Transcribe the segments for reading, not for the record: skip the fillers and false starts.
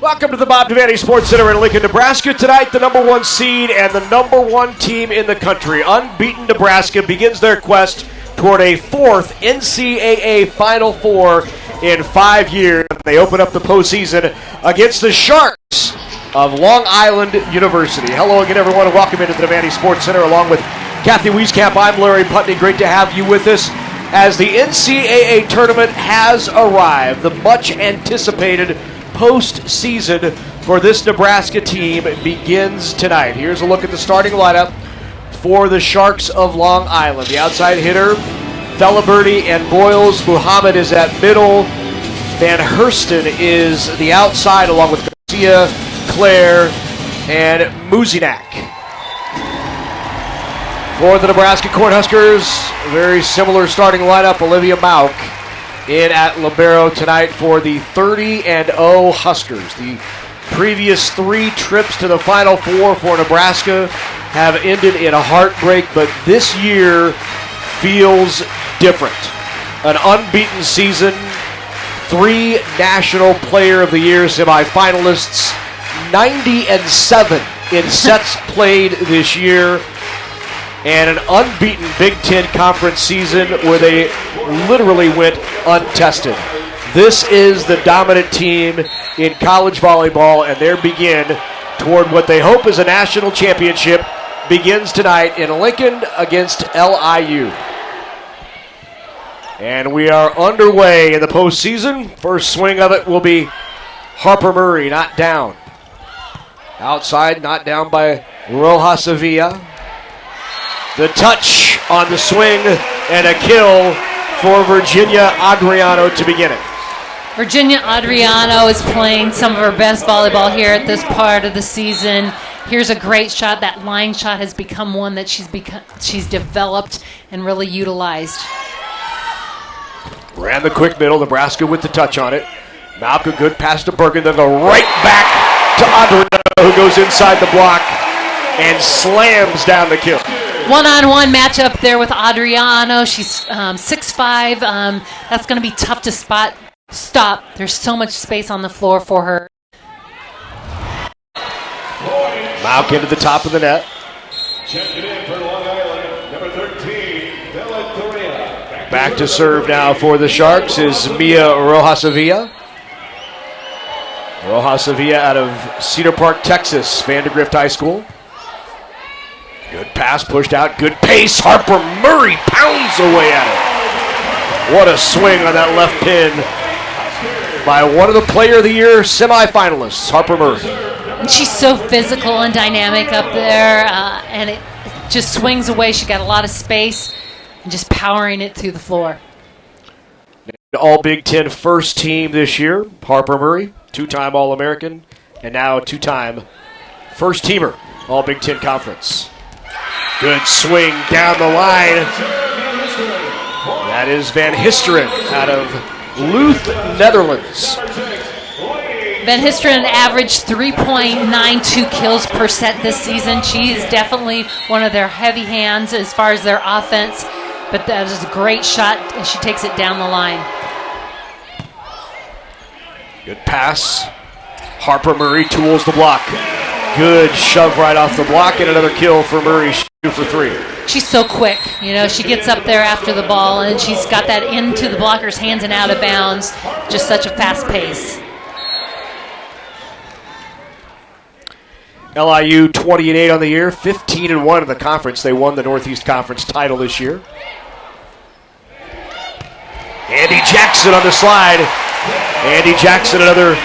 Welcome to the Bob Devaney Sports Center in Lincoln, Nebraska. Tonight, the number one seed and the number one team in the country, unbeaten Nebraska, begins their quest toward a fourth NCAA Final Four in 5 years. They open up the postseason against the Sharks of Long Island University. Hello again, everyone, and welcome into the Devaney Sports Center. Along with Kathy Wieskamp, I'm Larry Putney. Great to have you with us as the NCAA tournament has arrived. The much-anticipated postseason for this Nebraska team begins tonight. Here's a look at the starting lineup for the Sharks of Long Island. The outside hitter, Feliberti and Boyles. Muhammad is at middle. Van Hurston is the outside, along with Garcia, Claire, and Muzinak. For the Nebraska Cornhuskers, a very similar starting lineup. Olivia Mauk in at libero tonight for the 30-0 Huskers. The previous 3 trips to the Final Four for Nebraska have ended in a heartbreak, but this year feels different. An unbeaten season, 3 National Player of the Year semifinalists, 90-7 in sets played this year, and an unbeaten Big Ten Conference season where they literally went untested. This is the dominant team in college volleyball, and their begin toward what they hope is a national championship begins tonight in Lincoln against LIU. And we are underway in the postseason. First swing of it will be Harper Murray, not down. Outside, not down by Rojas Sevilla. The touch on the swing and a kill for Virginia Adriano to begin it. Virginia Adriano is playing some of her best volleyball here at this part of the season. Here's a great shot. That line shot has become one that she's developed and really utilized. Ran the quick middle, Nebraska with the touch on it. Malka, good pass to Bergen, then the right back to Adriano, who goes inside the block and slams down the kill. One-on-one matchup there with Adriano. She's 6'5". That's going to be tough to stop. There's so much space on the floor for her. Mauk into the top of the net. Checking in for Long Island, number 13, Bella Correa. Back to serve now for the Sharks is Mia Rojas Sevilla. Rojas Sevilla out of Cedar Park, Texas, Vandergrift High School. Good pass pushed out, good pace. Harper Murray pounds away at it. What a swing on that left pin by one of the Player of the Year semifinalists, Harper Murray. And she's so physical and dynamic up there, and it just swings away. She got a lot of space and just powering it through the floor. All Big Ten first team this year, Harper Murray, 2-time All-American, and now a 2-time first teamer, All Big Ten Conference. Good swing down the line. That is Van Histeren out of Luth, Netherlands. Van Histeren averaged 3.92 kills per set this season. She is definitely one of their heavy hands as far as their offense, but that is a great shot, and she takes it down the line. Good pass. Harper Murray tools the block. Good shove right off the block, and another kill for Murray, 2 for 3. She's so quick. You know, she gets up there after the ball, and she's got that into the blocker's hands and out of bounds. Just such a fast pace. LIU 20-8 on the year, 15-1 in the conference. They won the Northeast Conference title this year. Andy Jackson on the slide. Andy Jackson, another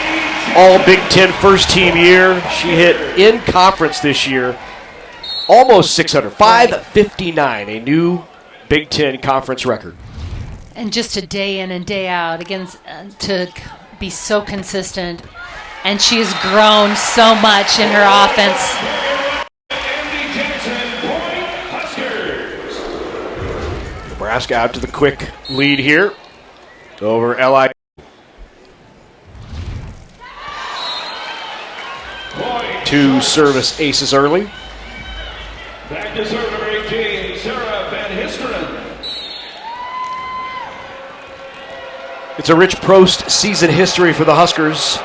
All Big Ten first team year. She hit in conference this year almost 600, 559, a new Big Ten conference record. And just a day in and day out against to be so consistent. And she has grown so much in her offense. Nebraska out to the quick lead here over LIU. Two service aces early. Back to serve number 18, Sarah Van Histeren. It's a rich post-season history for the Huskers.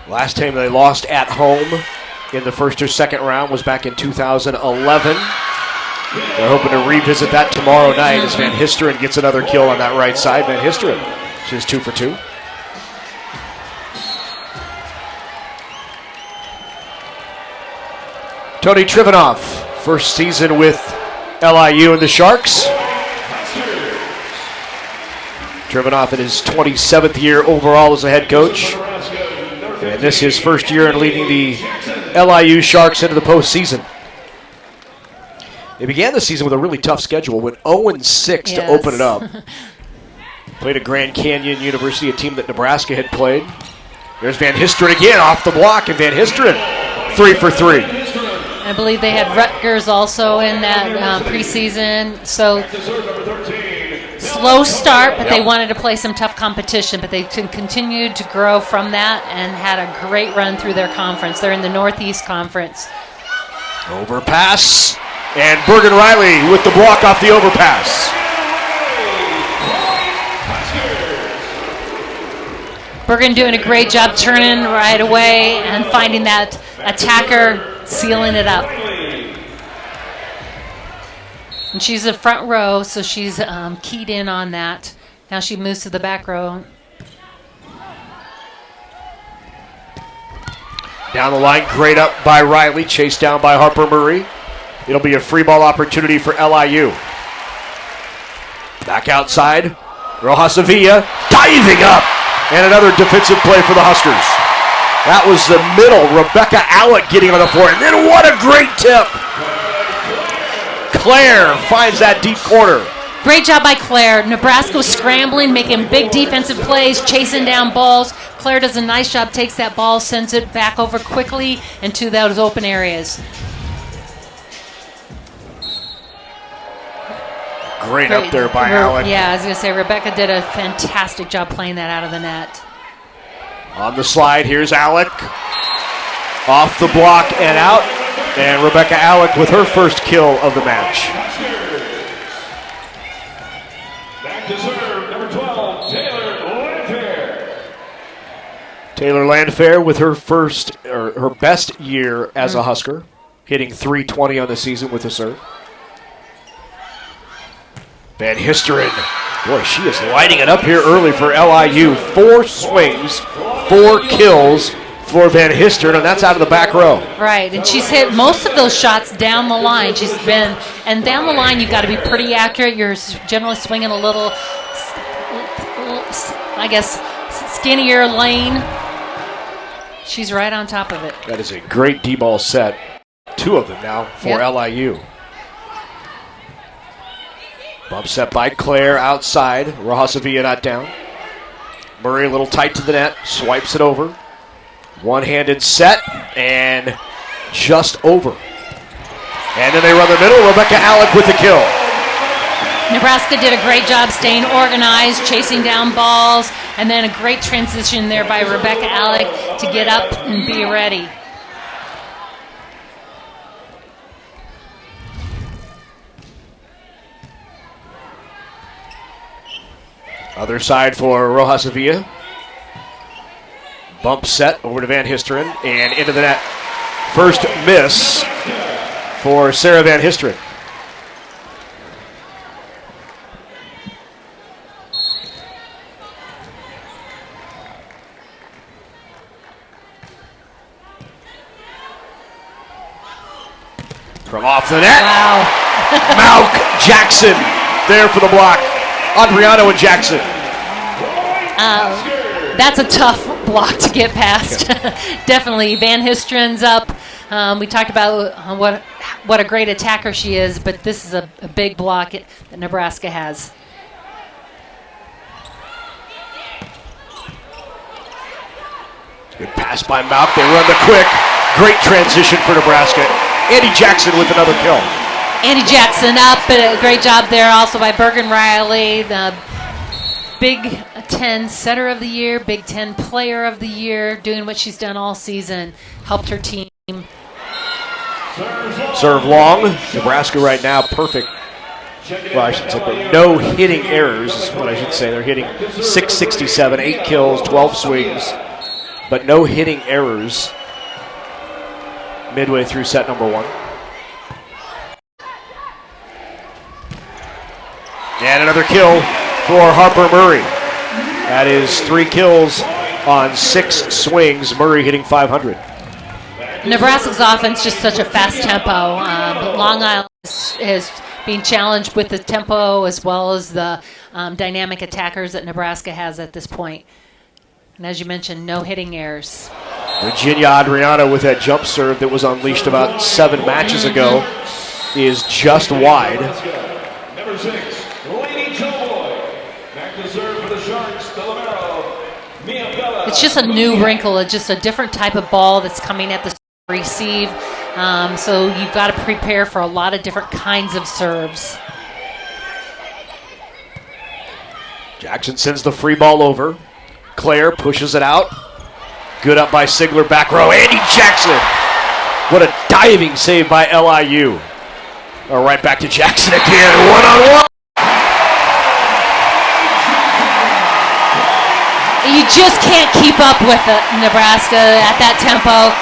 Last time they lost at home in the first or second round was back in 2011. They're hoping to revisit that tomorrow night as Van Histeren gets another kill on that right side. Van Histeren, she's 2 for 2. Tony Trivanoff, first season with LIU and the Sharks. Trivanoff in his 27th year overall as a head coach. And this is his first year in leading the LIU Sharks into the postseason. They began the season with a really tough schedule, went 0-6 to open it up. Played at Grand Canyon University, a team that Nebraska had played. There's Van Histeren again off the block, and Van Histeren 3 for 3. I believe they had Rutgers also in that preseason. So slow start, but they wanted to play some tough competition. But they continued to grow from that and had a great run through their conference. They're in the Northeast Conference. Overpass, and Bergen Riley with the block off the overpass. Bergen doing a great job turning right away and finding that attacker, sealing it up. And she's a front row, so she's keyed in on that. Now she moves to the back row. Down the line, great up by Riley, chased down by Harper Murray. It'll be a free ball opportunity for LIU. Back outside, Rojas Sevilla diving up, and another defensive play for the Huskers. That was the middle. Rebecca Alec getting on the floor. And then what a great tip. Claire finds that deep corner. Great job by Claire. Nebraska was scrambling, making big defensive plays, chasing down balls. Claire does a nice job, takes that ball, sends it back over quickly into those open areas. Great up there by Alec. Yeah, I was going to say, Rebecca did a fantastic job playing that out of the net. On the slide, here's Alec. Off the block and out. And Rebecca Alec with her first kill of the match. Back to serve, number 12, Taylor Landfair. Taylor Landfair with her best year as a Husker, hitting .320 on the season with a serve. Van Histeren, boy, she is lighting it up here early for LIU. 4 swings, 4 kills for Van Histeren, and that's out of the back row. Right, and she's hit most of those shots down the line. And down the line, you've got to be pretty accurate. You're generally swinging a little, I guess, skinnier lane. She's right on top of it. That is a great D-ball set. 2 of them now for LIU. Bump set by Claire outside. Rojas Sevilla not down. Murray a little tight to the net. Swipes it over. One-handed set. And just over. And then they run the middle. Rebecca Alec with the kill. Nebraska did a great job staying organized, chasing down balls, and then a great transition there by Rebecca Alec to get up and be ready. Other side for Rojas Sevilla. Bump set over to Van Histeren and into the net. First miss for Sarah Van Histeren. From off the net. Wow. Malk Jackson there for the block. Adriano and Jackson. That's a tough block to get past. Definitely. Van Histeren's up. We talked about what a great attacker she is, but this is a big block that Nebraska has. Good pass by Malk. They run the quick. Great transition for Nebraska. Andy Jackson with another kill. Andy Jackson up, but a great job there also by Bergen Riley, the Big Ten Setter of the Year, Big Ten Player of the Year, doing what she's done all season, helped her team. Serve long. Nebraska right now perfect. Well, I should say no hitting errors is what I should say. They're hitting .667, 8 kills, 12 swings. but no hitting errors midway through set number 1. And another kill for Harper Murray. That is 3 kills on 6 swings. Murray hitting .500. Nebraska's offense just such a fast tempo. But Long Island is being challenged with the tempo as well as the dynamic attackers that Nebraska has at this point. And as you mentioned, no hitting errors. Virginia Adriano with that jump serve that was unleashed about 7 matches ago is just wide. Number 6, Lady Joboy. Back to serve for the Sharks, Delamero. Mia Bella. It's just a new wrinkle. It's just a different type of ball that's coming at the receive. So you've got to prepare for a lot of different kinds of serves. Jackson sends the free ball over. Claire pushes it out. Good up by Sigler, back row. Andy Jackson. What a diving save by LIU. Right back to Jackson again. One-on-one. You just can't keep up with it, Nebraska at that tempo.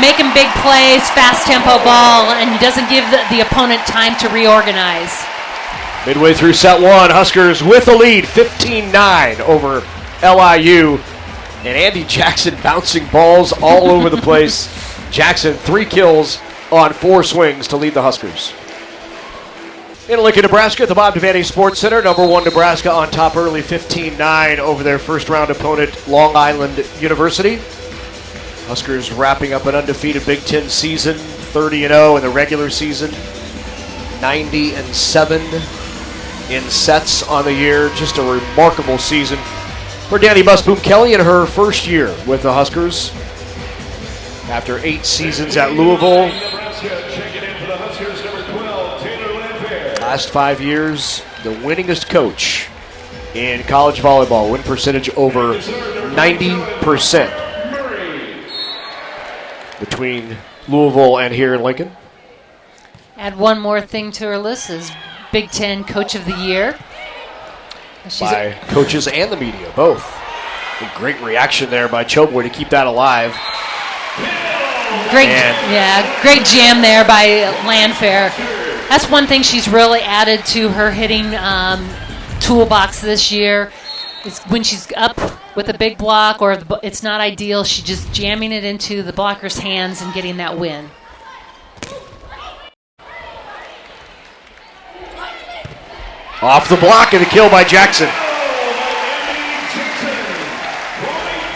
Making big plays, fast tempo ball, and doesn't give the opponent time to reorganize. Midway through set 1, Huskers with a lead, 15-9 over LIU. And Andy Jackson bouncing balls all over the place. Jackson, 3 kills on 4 swings to lead the Huskers. In Lincoln, Nebraska at the Bob Devaney Sports Center, number 1 Nebraska on top early, 15-9 over their first round opponent, Long Island University. Huskers wrapping up an undefeated Big Ten season, 30-0 in the regular season, 90-7 in sets on the year. Just a remarkable season for Danny Busboom Kelly in her first year with the Huskers. After 8 seasons at Louisville, last 5 years, the winningest coach in college volleyball, win percentage over 90% between Louisville and here in Lincoln. Add one more thing to her list is Big Ten Coach of the Year. By coaches and the media, both. A great reaction there by Choboy to keep that alive. Great jam there by Landfair. That's one thing she's really added to her hitting toolbox this year. Is when she's up with a big block or it's not ideal, she's just jamming it into the blocker's hands and getting that win. Off the block and a kill by Jackson.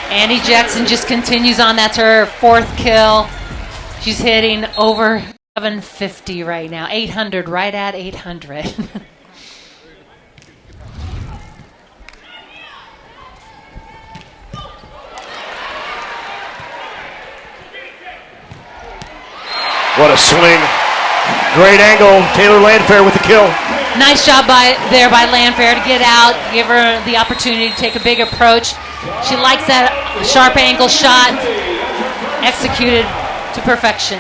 Andy Jackson just continues on. That's her 4th kill. She's hitting over 750 right now. 800, right at 800. What a swing. Great angle. Taylor Landfair with the kill. Nice job by Landfair to get out, give her the opportunity to take a big approach. She likes that sharp angle shot, executed to perfection.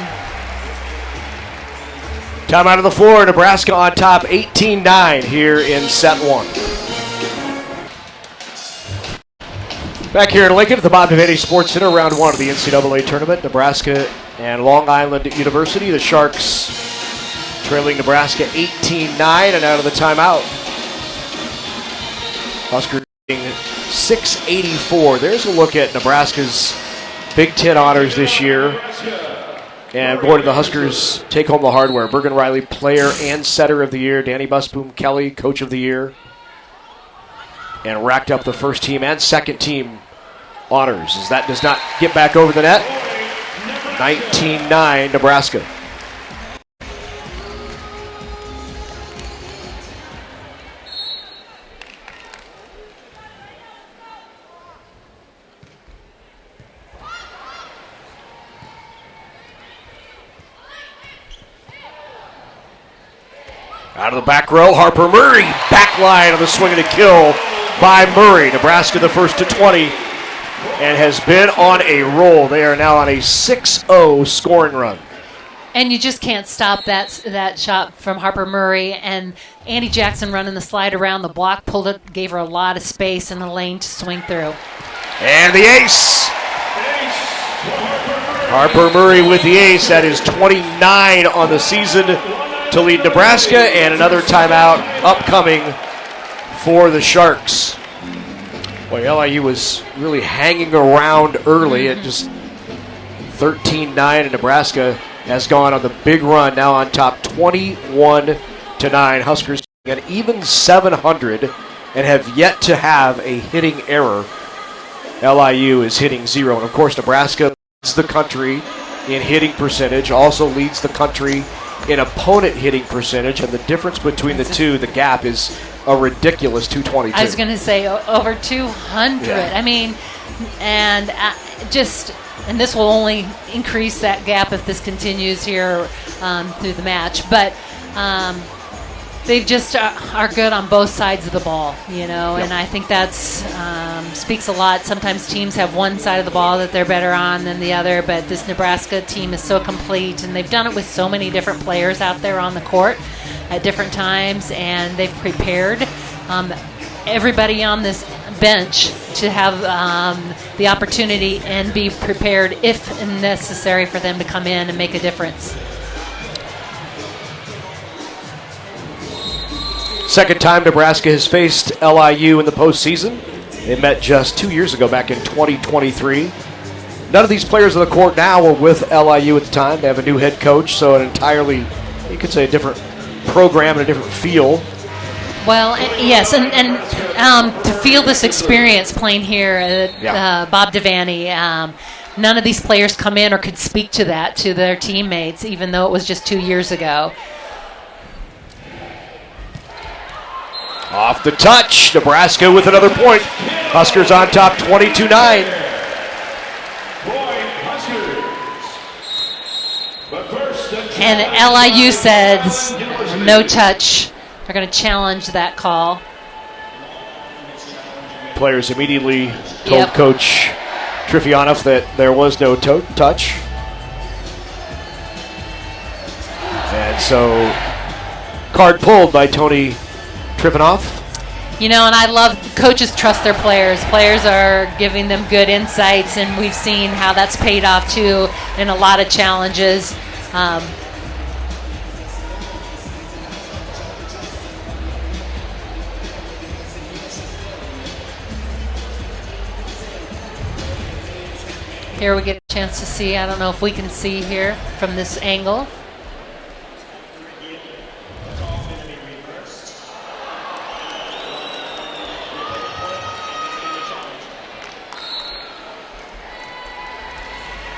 Time out of the floor. Nebraska on top, 18-9 here in set 1. Back here in Lincoln at the Bob Devaney Sports Center, round 1 of the NCAA tournament. Nebraska and Long Island University. The Sharks trailing Nebraska 18-9 and out of the timeout. Huskers getting 684. There's a look at Nebraska's Big Ten honors this year. And boy, did the Huskers take home the hardware. Bergen Riley, player and setter of the year. Danny Busboom Kelly, coach of the year. And racked up the first team and second team honors as that does not get back over the net. 19-9 Nebraska. Out of the back row, Harper Murray, back line on the swing and a kill by Murray. Nebraska the first to 20 and has been on a roll. They are now on a 6-0 scoring run. And you just can't stop that shot from Harper Murray. And Andy Jackson running the slide around the block, pulled it, gave her a lot of space in the lane to swing through. And the ace Harper Murray with the ace. That is 29 on the season to lead Nebraska, and another timeout upcoming for the Sharks. Boy, LIU was really hanging around early at just 13-9, and Nebraska has gone on the big run, now on top 21-9. Huskers an even 700 and have yet to have a hitting error. LIU is hitting 0, and of course Nebraska leads the country in hitting percentage, also leads the country in opponent hitting percentage, and the difference between the two, the gap, is a ridiculous 222. I was going to say over 200. Yeah. I mean, and and this will only increase that gap if this continues here through the match. But they just are good on both sides of the ball, you know, and I think that's speaks a lot. Sometimes teams have one side of the ball that they're better on than the other, but this Nebraska team is so complete, and they've done it with so many different players out there on the court at different times, and they've prepared everybody on this bench to have the opportunity and be prepared if necessary for them to come in and make a difference. Second time Nebraska has faced LIU in the postseason. They met just 2 years ago, back in 2023. None of these players on the court now were with LIU at the time. They have a new head coach, so an entirely, you could say, a different program and a different feel. Well, yes, and to feel this experience playing here at Bob Devaney, none of these players come in or could speak to that to their teammates, even though it was just 2 years ago. Off the touch, Nebraska with another point. Huskers on top 22-9. And LIU says no touch. They're going to challenge that call. Players immediately told Coach Trifianov that there was no touch. And so, card pulled by Tony Trifonov. You know, and I love coaches trust their players. Players are giving them good insights, and we've seen how that's paid off too in a lot of challenges. Here we get a chance to see. I don't know if we can see here from this angle.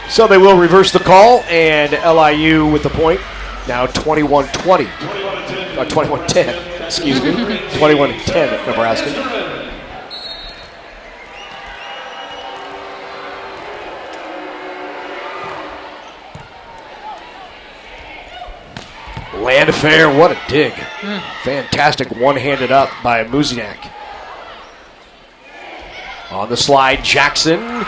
So they will reverse the call, and LIU with the point. Now 21-20. 21-10, excuse me. 21-10 at Nebraska. Landfair, what a dig. Fantastic one-handed up by Muzinak. On the slide, Jackson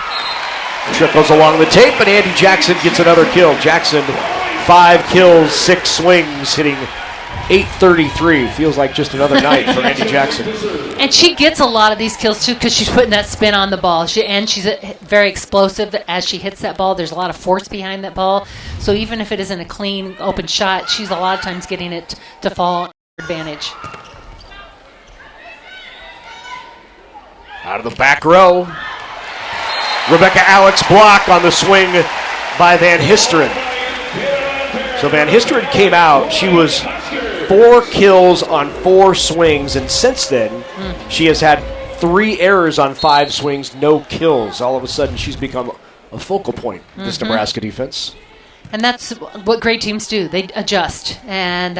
trickles along the tape, and Andy Jackson gets another kill. Jackson, 5 kills, 6 swings, hitting .833. Feels like just another night for Andy Jackson. And she gets a lot of these kills, too, because she's putting that spin on the ball. She's very explosive as she hits that ball. There's a lot of force behind that ball. So even if it isn't a clean, open shot, she's a lot of times getting it to fall advantage. Out of the back row. Rebecca Alex block on the swing by Van Histeren. So Van Histeren came out. She was 4 kills on 4 swings, and since then she has had 3 errors on 5 swings, no kills. All of a sudden she's become a focal point of this Nebraska defense. And that's what great teams do. They adjust and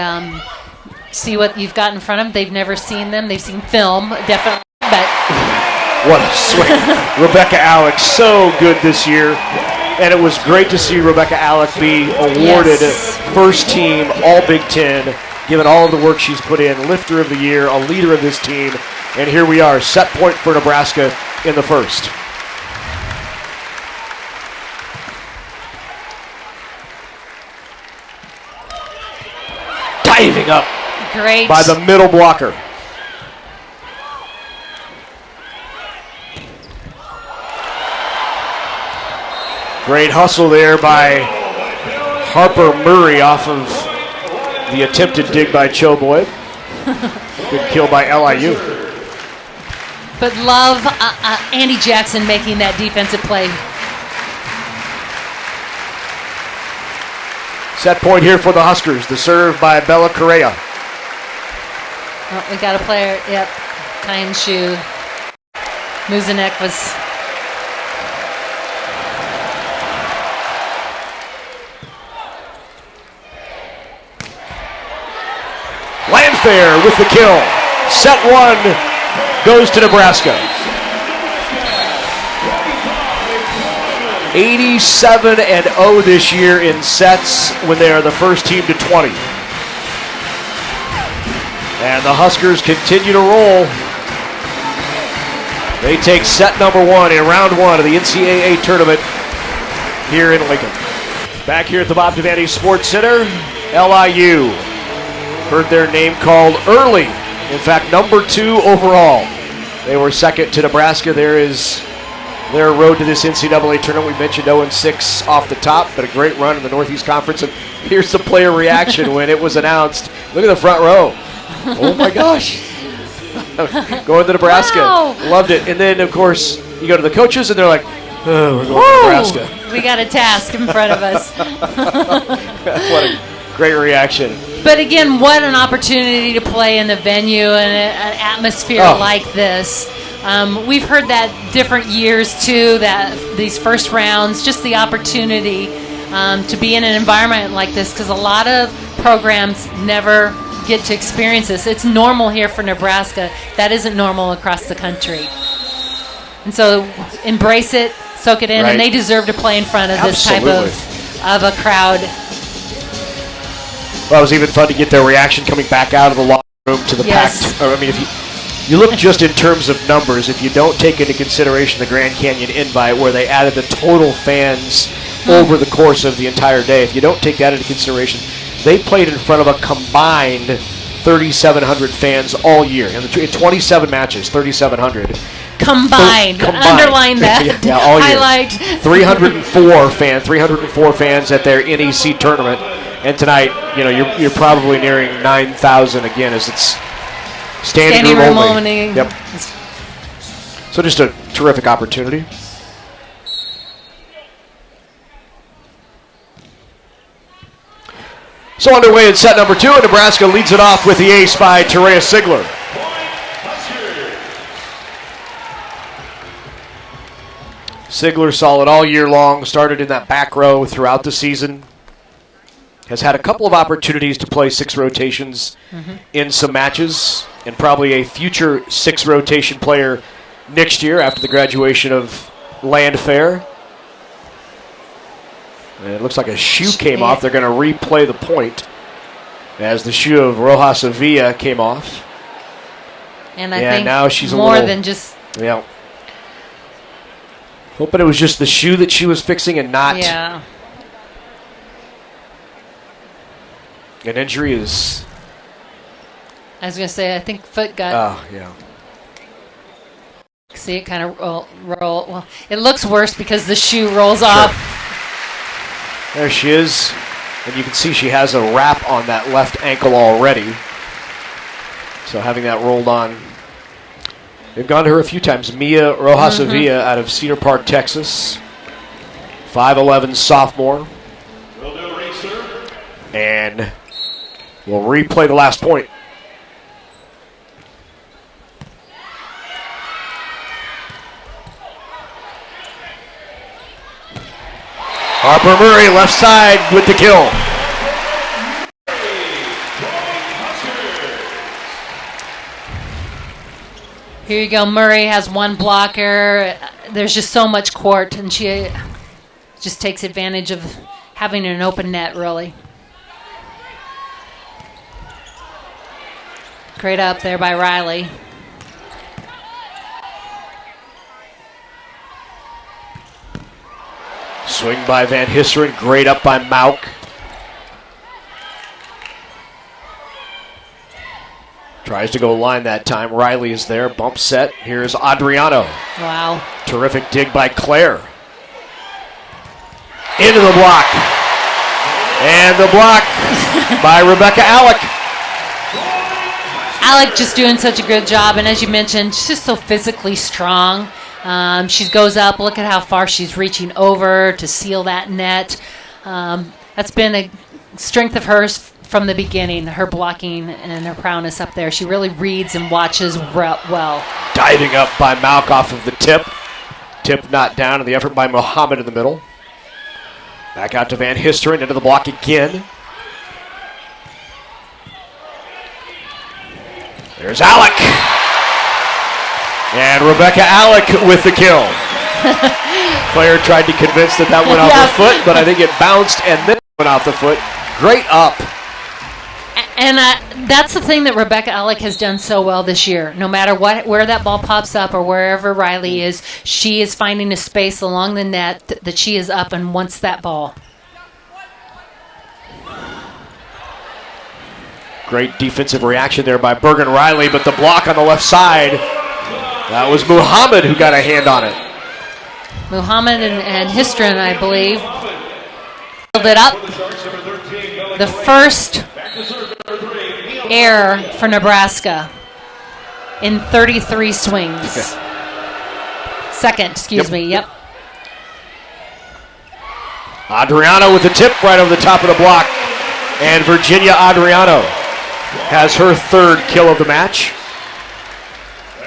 see what you've got in front of them. They've never seen them. They've seen film, definitely, but... What a swing. Rebecca Alex, so good this year. And it was great to see Rebecca Alex be awarded first team All Big Ten, given all of the work she's put in, lifter of the year, a leader of this team. And here we are, set point for Nebraska in the first. Diving up great by the middle blocker. Great hustle there by Harper Murray off of the attempted dig by Choboy. Good kill by LIU. But love Andy Jackson making that defensive play. Set point here for the Huskers. The serve by Bella Correa. Oh, we got a player. Yep. Kind shoe. Muzinek was. Landfair with the kill. Set one goes to Nebraska. 87-0 this year in sets when they are the first team to 20. And the Huskers continue to roll. They take set number one in round one of the NCAA tournament here in Lincoln. Back here at the Bob Devaney Sports Center, LIU. Heard their name called early. In fact, number 2 overall. They were second to Nebraska. There is their road to this NCAA tournament. We mentioned 0-6 off the top, but a great run in the Northeast Conference. And here's the player reaction when it was announced. Look at the front row. Oh my gosh. Going to Nebraska. Wow. Loved it. And then, of course, you go to the coaches and they're like, oh, we're going to Nebraska. We got a task in front of us. What a great reaction. But again, what an opportunity to play in the venue and an atmosphere like this. We've heard that different years too, that these first rounds, just the opportunity to be in an environment like this, because a lot of programs never get to experience this. It's normal here for Nebraska. That isn't normal across the country. And so embrace it, soak it in, and they deserve to play in front of this type of a crowd. Well, it was even fun to get their reaction coming back out of the locker room to the packed. I mean, if you look just in terms of numbers, if you don't take into consideration the Grand Canyon invite where they added the total fans over the course of the entire day, if you don't take that into consideration, they played in front of a combined 3,700 fans all year. In 27 matches, 3,700. Combined. Underline that. Yeah, all year. Highlight. 304 fans at their NEC tournament. And tonight, you know, you're probably nearing 9,000 again as it's standing room only. Yep. So just a terrific opportunity. So underway in set number 2, and Nebraska leads it off with the ace by Terea Sigler. Sigler solid all year long, started in that back row throughout the season. Has had a couple of opportunities to play 6 rotations in some matches, and probably a future 6 rotation player next year after the graduation of Landfair. And it looks like a shoe came off. They're going to replay the point as the shoe of Rojas Avilla came off. And I think now she's more than just... Yeah. Hoping it was just the shoe that she was fixing and not... Yeah. An injury is... I was going to say, I think foot got... Oh, yeah. See it kind of roll. Well, it looks worse because the shoe rolls off. There she is. And you can see she has a wrap on that left ankle already. So having that rolled on. They've gone to her a few times. Mia Rojas Avilla out of Cedar Park, Texas. 5'11" sophomore. And we'll replay the last point. Harper Murray, left side with the kill. Here you go. Murray has one blocker. There's just so much court, and she just takes advantage of having an open net, really. Great up there by Riley. Swing by Van Hisseren, great up by Mauk. Tries to go line that time. Riley is there, bump set. Here's Adriano. Wow. Terrific dig by Claire. into the block. And the block by Rebecca Alec. Alec just doing such a good job, and as you mentioned, she's just so physically strong. She goes up. Look at how far she's reaching over to seal that net. That's been a strength of hers from the beginning, her blocking and her prowess up there. She really reads and watches well. Diving up by Malk off of the tip. Tip not down, and the effort by Muhammad in the middle. Back out to Van Histeren, into the block again. There's Alec. And Rebecca Alec with the kill. Player tried to convince that went off the foot, but I think it bounced and then went off the foot. Great up. And that's the thing that Rebecca Alec has done so well this year. No matter where that ball pops up or wherever Riley is, she is finding a space along the net that she is up and wants that ball. Great defensive reaction there by Bergen Riley, but the block on the left side, that was Muhammad who got a hand on it. Muhammad and Histren, I believe, filled it up. The first error for Nebraska in 33 swings. Second, excuse me, yep. Adriano with the tip right over the top of the block. And Virginia Adriano has her third kill of the match.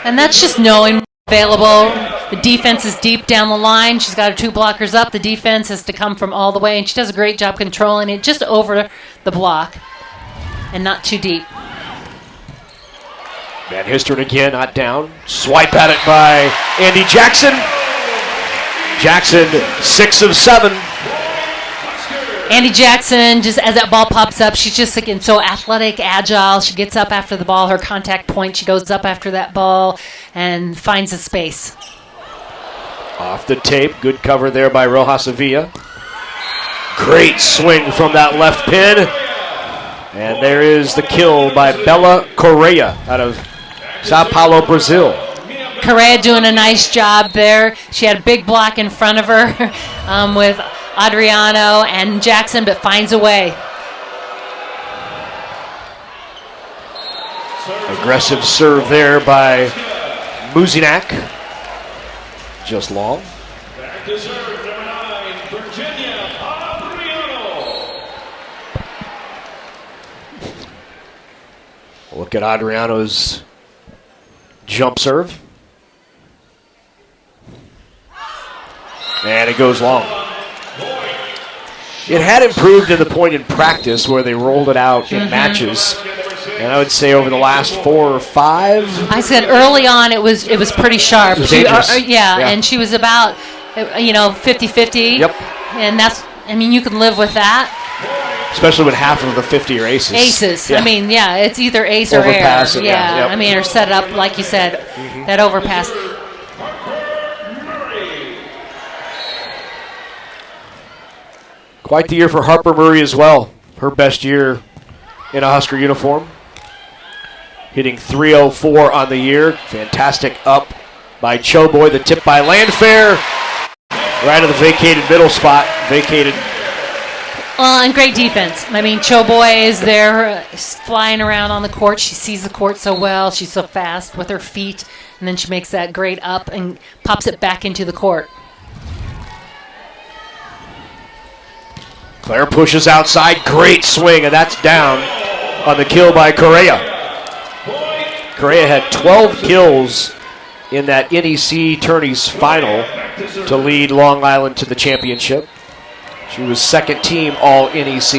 And that's just knowing available. The defense is deep down the line. She's got her two blockers up. The defense has to come from all the way, and she does a great job controlling it just over the block and not too deep. Van Histeren again, not down. Swipe at it by Andy Jackson. Jackson, 6 of 7. Andy Jackson, just as that ball pops up, she's just again so athletic, agile. She gets up after the ball, her contact point. She goes up after that ball and finds a space. Off the tape, good cover there by Rojas Sevilla. Great swing from that left pin. And there is the kill by Bella Correa out of Sao Paulo, Brazil. Correa doing a nice job there. She had a big block in front of her with Adriano and Jackson, but finds a way. Aggressive serve there by Muzinak. Just long. Back to serve, number 9, Virginia Adriano. Look at Adriano's jump serve. And it goes long. It had improved to the point in practice where they rolled it out in matches. And I would say over the last 4 or 5. I said early on it was pretty sharp. It was dangerous. Yeah, and she was about 50-50. Yep. And that's, you can live with that. Especially when half of the 50 are aces. Aces. Yeah. It's either ace or Overpass air. it, yeah. Yep. Or set up, like you said, that overpass. Quite the year for Harper Murray as well. Her best year in a Husker uniform. Hitting .304 on the year. Fantastic up by Choboy. The tip by Landfair. Right at the vacated middle spot. Vacated. And great defense. Choboy is there flying around on the court. She sees the court so well. She's so fast with her feet. And then she makes that great up and pops it back into the court. Claire pushes outside. Great swing, and that's down on the kill by Correa. Correa had 12 kills in that NEC tourneys final to lead Long Island to the championship. She was second team all NEC.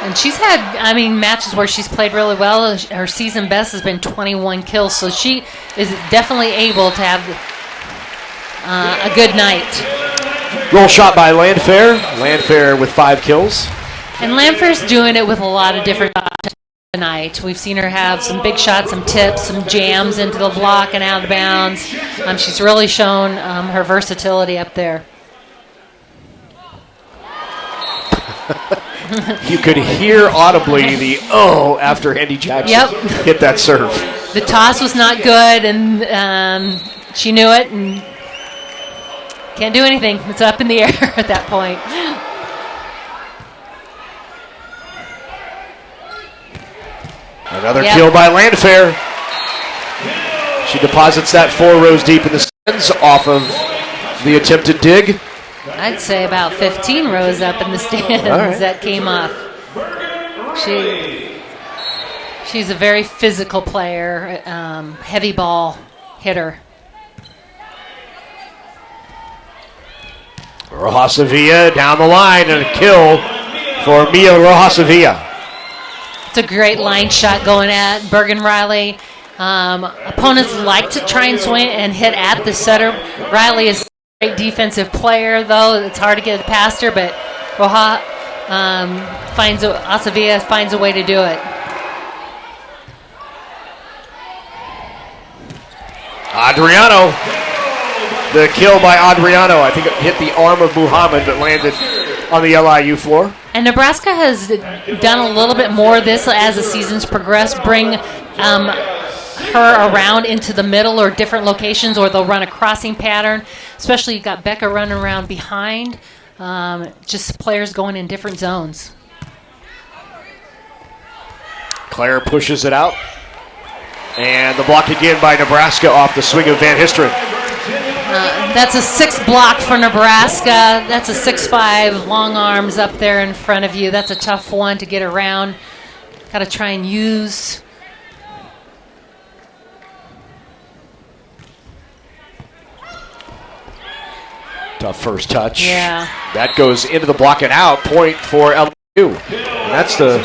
And she's had, matches where she's played really well. Her season best has been 21 kills, so she is definitely able to have a good night. Roll shot by Landfair. Landfair with 5 kills. And Landfair's doing it with a lot of different shots tonight. We've seen her have some big shots, some tips, some jams into the block and out of bounds. She's really shown her versatility up there. You could hear audibly the after Andy Jackson hit that serve. The toss was not good, and she knew it, and Can't do anything. It's up in the air at that point. Another kill by Landfair. She deposits that 4 rows deep in the stands off of the attempted dig. I'd say about 15 rows up in the stands that came off. She's a very physical player, heavy ball hitter. Rojasavilla down the line and a kill for Mia Rojasavilla. It's a great line shot going at Bergen Riley. Opponents like to try and swing and hit at the setter. Riley is a great defensive player, though. It's hard to get it past her, but Rojasavilla finds a way to do it. Adriano. The kill by Adriano. I think it hit the arm of Muhammad, but landed on the LIU floor. And Nebraska has done a little bit more of this as the season's progressed. Bring her around into the middle or different locations, or they'll run a crossing pattern. Especially you've got Becca running around behind. Just players going in different zones. Claire pushes it out. And the block again by Nebraska off the swing of Van Histeren. That's a 6 block for Nebraska. That's a 6'5", long arms up there in front of you. That's a tough one to get around. Got to try and use. Tough first touch. Yeah. That goes into the block and out. Point for LIU. And that's the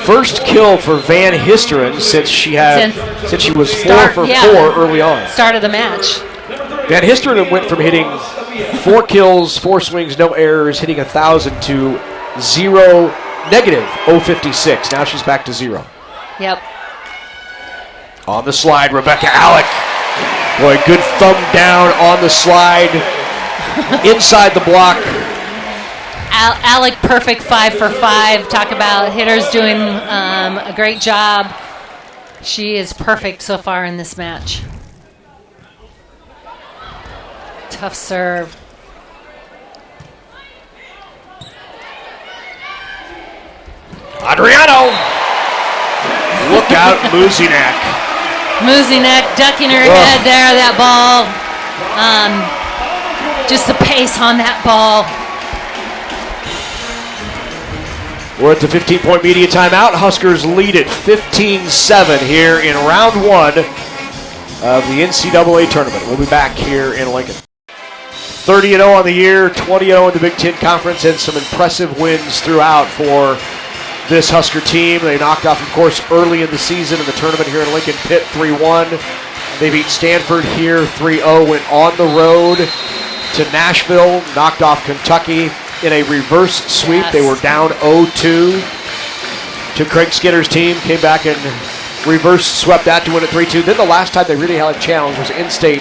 first kill for Van Histeren since she was 4 for 4 early on. Start of the match. Van Histeren went from hitting 4 kills, 4 swings, no errors, hitting 1,000 to negative 056. Now she's back to 0. Yep. On the slide, Rebecca Alec. Boy, good thumb down on the slide. Inside the block. Alec, perfect 5 for 5. Talk about hitters doing a great job. She is perfect so far in this match. Tough serve. Adriano. Look out, Muzinak. Muzinak ducking her head there, that ball. Just the pace on that ball. We're at the 15-point media timeout. Huskers lead it 15-7 here in round 1 of the NCAA tournament. We'll be back here in Lincoln. 30-0 on the year, 20-0 in the Big Ten Conference, and some impressive wins throughout for this Husker team. They knocked off, of course, early in the season in the tournament here in Lincoln, Pitt 3-1. They beat Stanford here 3-0, went on the road to Nashville, knocked off Kentucky in a reverse sweep. Yes. They were down 0-2 to Craig Skinner's team, came back and reverse swept that to win it 3-2. Then the last time they really had a challenge was in-state.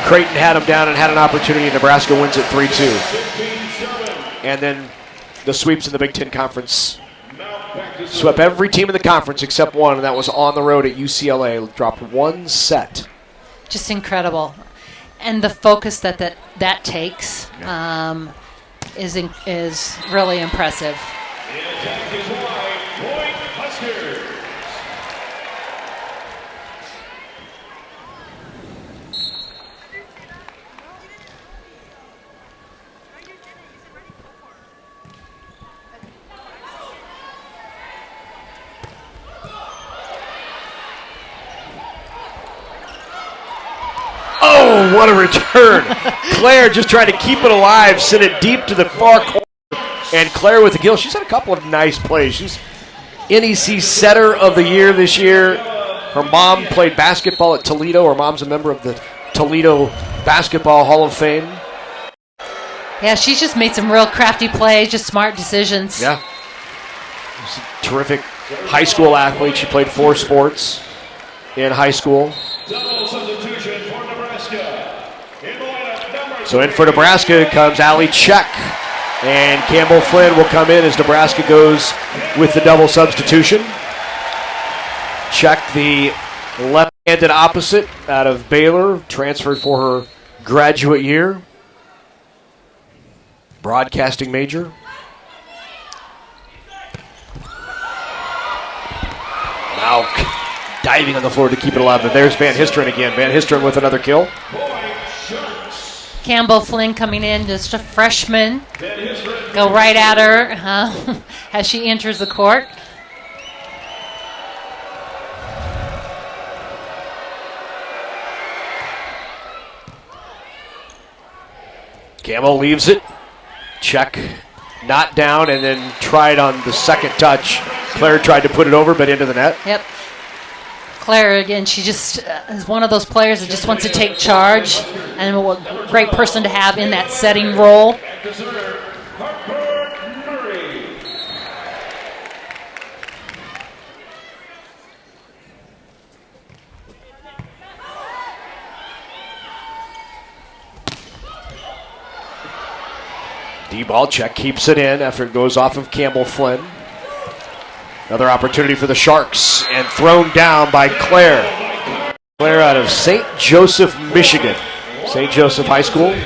Creighton had them down and had an opportunity. Nebraska wins it 3-2. And then the sweeps in the Big Ten Conference swept every team in the conference except one, and that was on the road at UCLA. Dropped 1 set. Just incredible. And the focus that takes is really impressive. Oh, what a return. Claire just trying to keep it alive, send it deep to the far corner. And Claire with the kill. She's had a couple of nice plays. She's NEC Setter of the Year this year. Her mom played basketball at Toledo. Her mom's a member of the Toledo Basketball Hall of Fame. Yeah, she's just made some real crafty plays, just smart decisions. Yeah. She's a terrific high school athlete. She played 4 sports in high school. So in for Nebraska comes Allie Check, and Campbell Flynn will come in as Nebraska goes with the double substitution. Check, the left-handed opposite out of Baylor, transferred for her graduate year. broadcasting major. Now diving on the floor to keep it alive. But there's Van Histeren again. Van Histeren with another kill. Campbell Flynn coming in, just a freshman. Go right at her as she enters the court. Campbell leaves it. Check. Not down, and then tried on the second touch. Claire tried to put it over, but into the net. Yep. Claire, again, she just is one of those players that just wants to take charge, and a great person to have in that setting role. D-ball check keeps it in after it goes off of Campbell Flynn. Another opportunity for the Sharks, and thrown down by Claire. Claire out of St. Joseph, Michigan. St. Joseph High School.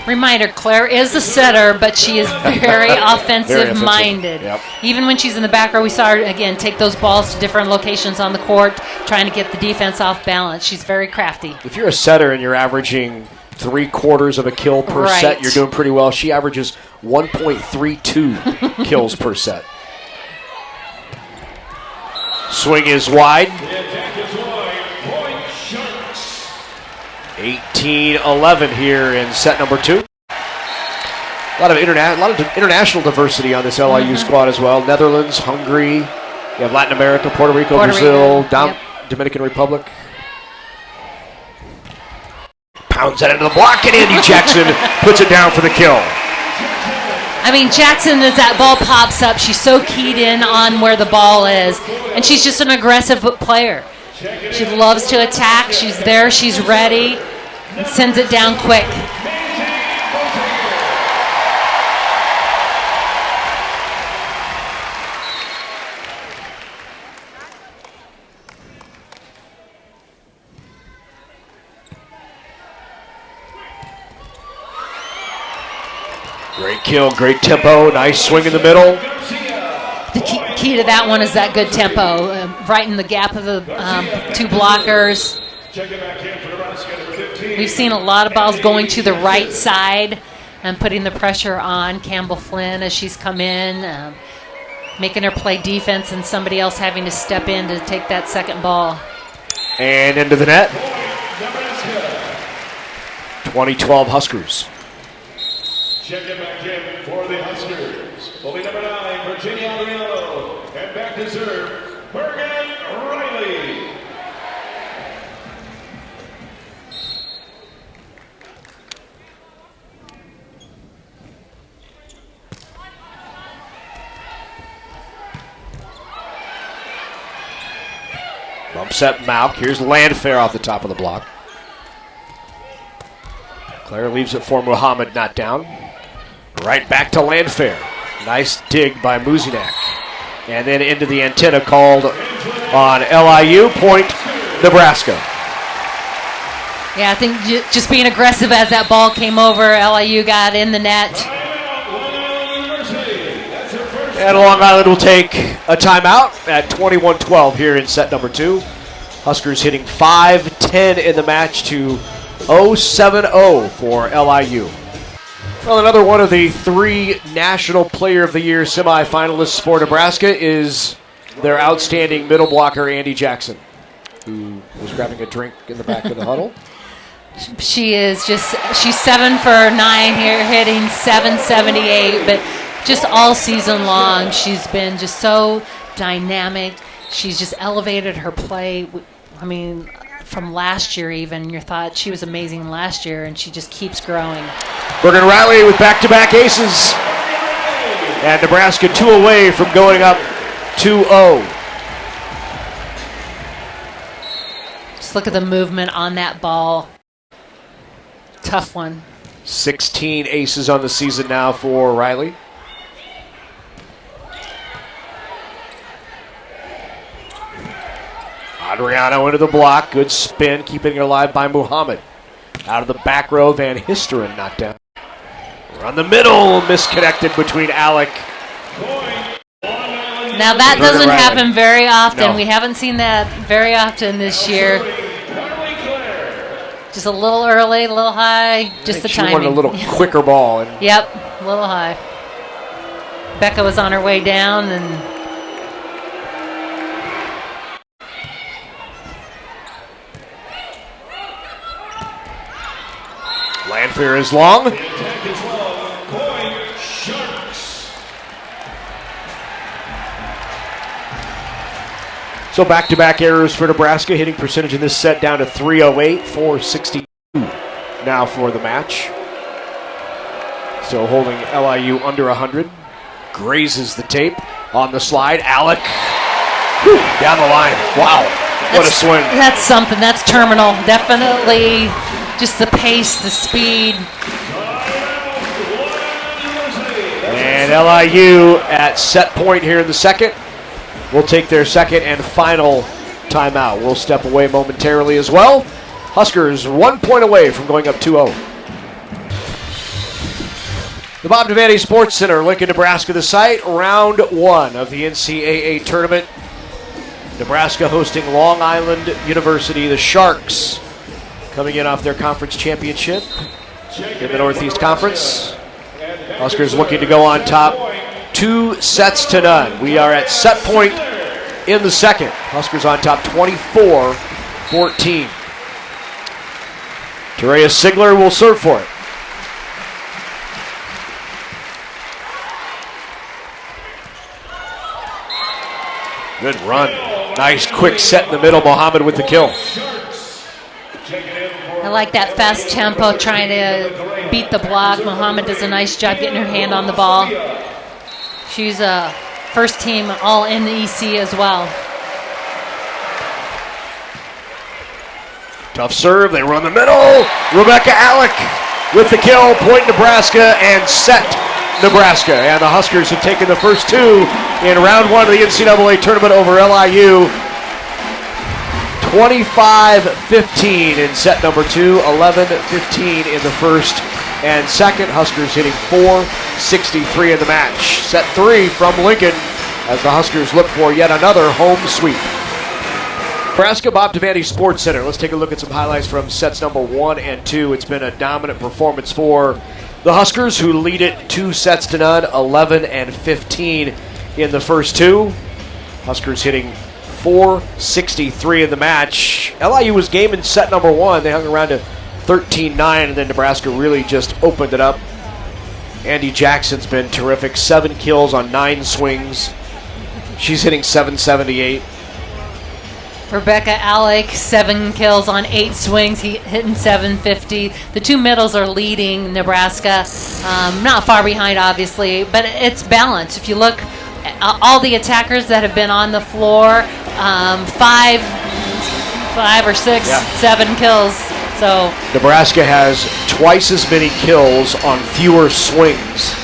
Reminder, Claire is a setter, but she is very offensive-minded. Yep. Even when she's in the back row, we saw her, again, take those balls to different locations on the court, trying to get the defense off balance. She's very crafty. If you're a setter and you're averaging 3/4 of a kill per set, you're doing pretty well. She averages 1.32 kills per set. Swing is wide. 18-11 here in set number 2. A lot of international diversity on this LIU squad as well. Netherlands, Hungary, you have Latin America, Puerto Rico, Brazil, Dominican Republic. Pounds that into the block, and Andy Jackson puts it down for the kill. I mean, Jackson, as that ball pops up, she's so keyed in on where the ball is, and she's just an aggressive player. She loves to attack. She's there. She's ready. And sends it down quick. Great kill, great tempo, nice swing in the middle. The key to that one is that good tempo, right in the gap of the two blockers. We've seen a lot of balls going to the right side and putting the pressure on Campbell Flynn as she's come in, making her play defense and somebody else having to step in to take that second ball. And into the net. 2012 Huskers. Check it back in for the Huskers. Will be number 9, Virginia Adriano. And back to serve, Bergen Riley. Bump set Mauk. Here's Landfair off the top of the block. Claire leaves it for Muhammad, not down. Right back to Landfair. Nice dig by Muzinak. And then into the antenna called on LIU. Point, Nebraska. Yeah, I think just being aggressive as that ball came over, LIU got in the net. And Long Island will take a timeout at 21-12 here in set number 2. Huskers hitting 5-10 in the match to 0-7-0 for LIU. Well, another one of the 3 National Player of the Year semifinalists for Nebraska is their outstanding middle blocker, Andy Jackson, who was grabbing a drink in the back of the huddle. She's 7 for 9 here, hitting 778, but just all season long, she's been just so dynamic. She's just elevated her play. I mean, from last year even, you thought she was amazing last year, and she just keeps growing. Bergen Riley with back-to-back aces. And Nebraska 2 away from going up 2-0. Just look at the movement on that ball. Tough one. 16 aces on the season now for Riley. Adriano into the block. Good spin, keeping it alive by Muhammad. Out of the back row, Van Histeren not down. On the middle, misconnected between Alec. Now that doesn't happen very often. No. We haven't seen that very often this year. Just a little early, a little high, just the timing. She wanted a little quicker ball. And yep, a little high. Becca was on her way down, and Landfair is long. So back-to-back errors for Nebraska. Hitting percentage in this set down to 308, 462 now for the match. So holding LIU under 100. Grazes the tape on the slide. Alec down the line. Wow, what a swing. That's something. That's terminal. Definitely just the pace, the speed. And LIU at set point here in the second will take their second and final timeout. We'll step away momentarily as well. Huskers 1 point away from going up 2-0. The Bob Devaney Sports Center, Lincoln, Nebraska, the site. Round 1 of the NCAA tournament. Nebraska hosting Long Island University, the Sharks, coming in off their conference championship in the Northeast Conference. Huskers looking to go on top 2-0. We are at set point in the second. Huskers on top 24-14. Terea Sigler will serve for it. Good run. Nice quick set in the middle. Mohammed with the kill. I like that fast tempo, trying to beat the block. Mohammed does a nice job getting her hand on the ball. She's a first team all in the EC as well. Tough serve. They run the middle. Rebecca Alec with the kill. Point Nebraska and set Nebraska. And the Huskers have taken the first two in round 1 of the NCAA tournament over LIU. 25-15 in set number 2, 11-15 in the first and second. Huskers hitting .463 in the match. Set 3 from Lincoln as the Huskers look for yet another home sweep. Nebraska Bob Devaney Sports Center. Let's take a look at some highlights from sets number 1 and 2. It's been a dominant performance for the Huskers, who lead it 2-0, 11-15 in the first two. Huskers hitting .463 in the match. LIU was game in set number 1. They hung around to 13-9, and then Nebraska really just opened it up. Andy Jackson's been terrific. 7 kills on 9 swings. She's hitting .778. Rebecca Alec, 7 kills on 8 swings, hitting .750. The two middles are leading Nebraska. Not far behind, obviously, but it's balanced. If you look at all the attackers that have been on the floor, 5 or 6, 7 kills. So Nebraska has twice as many kills on fewer swings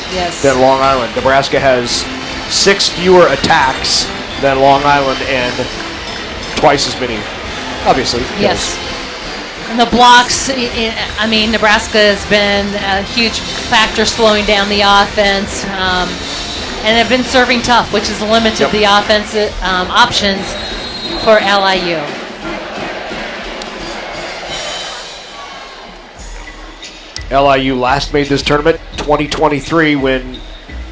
than Long Island. Nebraska has 6 fewer attacks than Long Island and twice as many, obviously. Yes. And the blocks, I mean, Nebraska has been a huge factor slowing down the offense, and have been serving tough, which has limited the offensive options for LIU. LIU last made this tournament 2023 when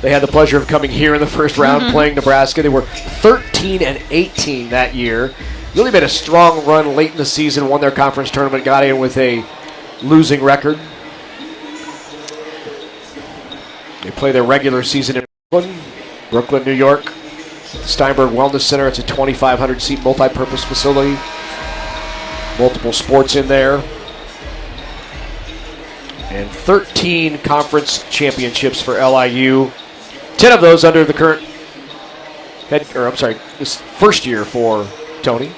they had the pleasure of coming here in the first round playing Nebraska. They were 13-18 that year. Really made a strong run late in the season, won their conference tournament, got in with a losing record. They play their regular season in Brooklyn, New York. Steinberg Wellness Center. It's a 2,500-seat multi-purpose facility. Multiple sports in there. And 13 conference championships for LIU. 10 of those under the current this first year for Tony.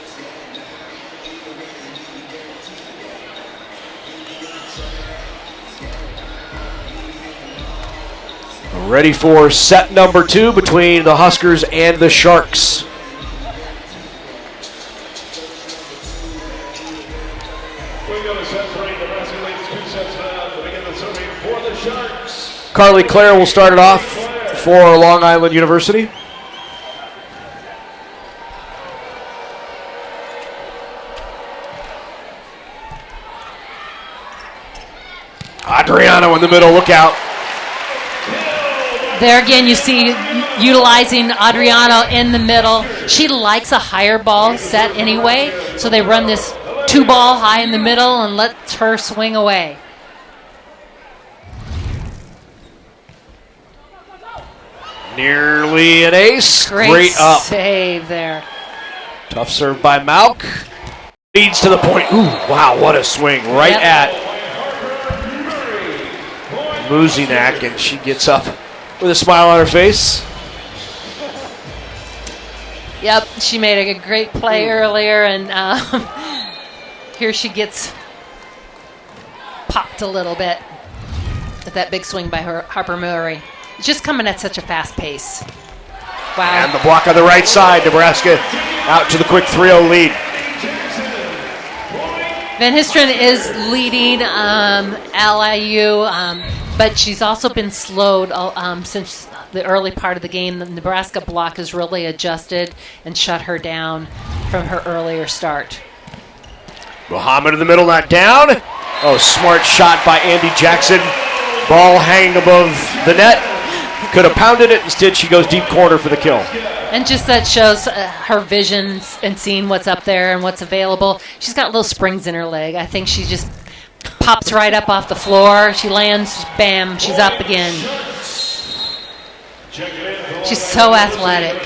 Ready for set number 2 between the Huskers and the Sharks. We go to set 3. Nebraska leads 2-0 to begin the serving for the Sharks. Carly Clare will start it off for Long Island University. Adriano in the middle, look out. There again, you see utilizing Adriano in the middle. She likes a higher ball set anyway, so they run this 2-ball high in the middle and let her swing away. Nearly an ace. Great up. Save there. Tough serve by Malk. Leads to the point. Ooh, wow, what a swing. Right at Muzinak, and she gets up with a smile on her face. Yep, she made a great play earlier, and here she gets popped a little bit with that big swing by Harper Murray. Just coming at such a fast pace. Wow. And the block on the right side. Nebraska out to the quick 3-0 lead. Van Histeren is leading LIU, but she's also been slowed since the early part of the game. The Nebraska block has really adjusted and shut her down from her earlier start. Muhammad in the middle, not down. Oh, smart shot by Andy Jackson. Ball hanging above the net. Could have pounded it. Instead, she goes deep corner for the kill. And just that shows her vision and seeing what's up there and what's available. She's got little springs in her leg. I think she just pops right up off the floor. She lands, bam, she's up again. She's so athletic.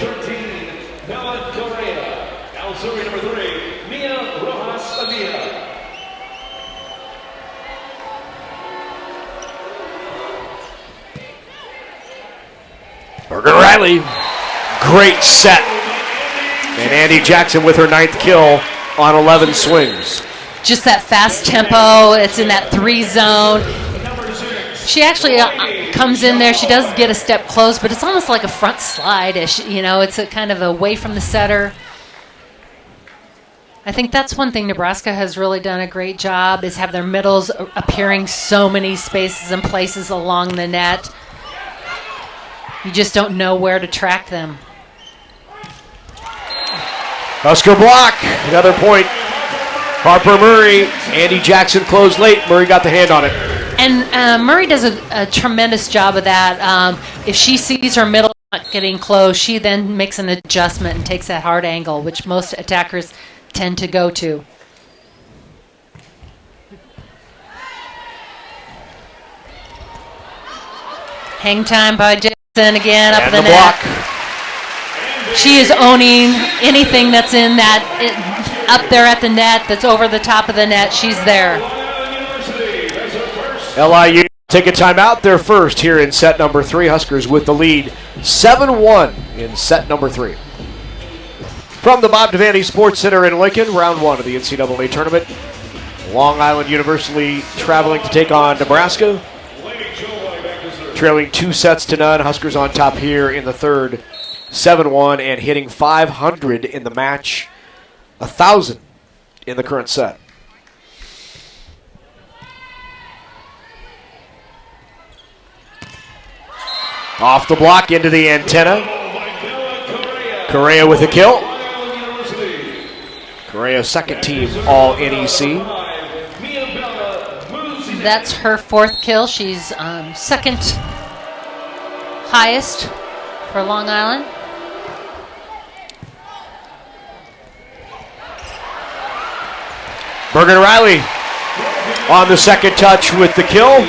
Bergen Riley, great set. And Andy Jackson with her 9th kill on 11 swings. Just that fast tempo. It's in that 3 zone. She actually comes in there. She does get a step close, but it's almost like a front slide-ish. You know, it's a kind of away from the setter. I think that's one thing Nebraska has really done a great job is have their middles appearing so many spaces and places along the net. You just don't know where to track them. Husker block, another point. Harper Murray, Andy Jackson closed late. Murray got the hand on it. And Murray does a tremendous job of that. If she sees her middle not getting close, she then makes an adjustment and takes that hard angle, which most attackers tend to go to. Hang time by Jackson again up And the the net. block. She is owning anything that's in that up there at the net, that's over the top of the net. She's there. LIU take a timeout. They're first here in set number 3. Huskers with the lead 7-1 in set number 3. From the Bob Devaney Sports Center in Lincoln, round 1 of the NCAA tournament. Long Island University traveling to take on Nebraska. Trailing 2-0. Huskers on top here in the third, 7-1, and hitting 500 in the match, 1,000 in the current set. Off the block into the antenna. Correa with a kill. Correa, second team all NEC. That's her 4th kill. She's second highest for Long Island. Bergen Riley on the second touch with the kill.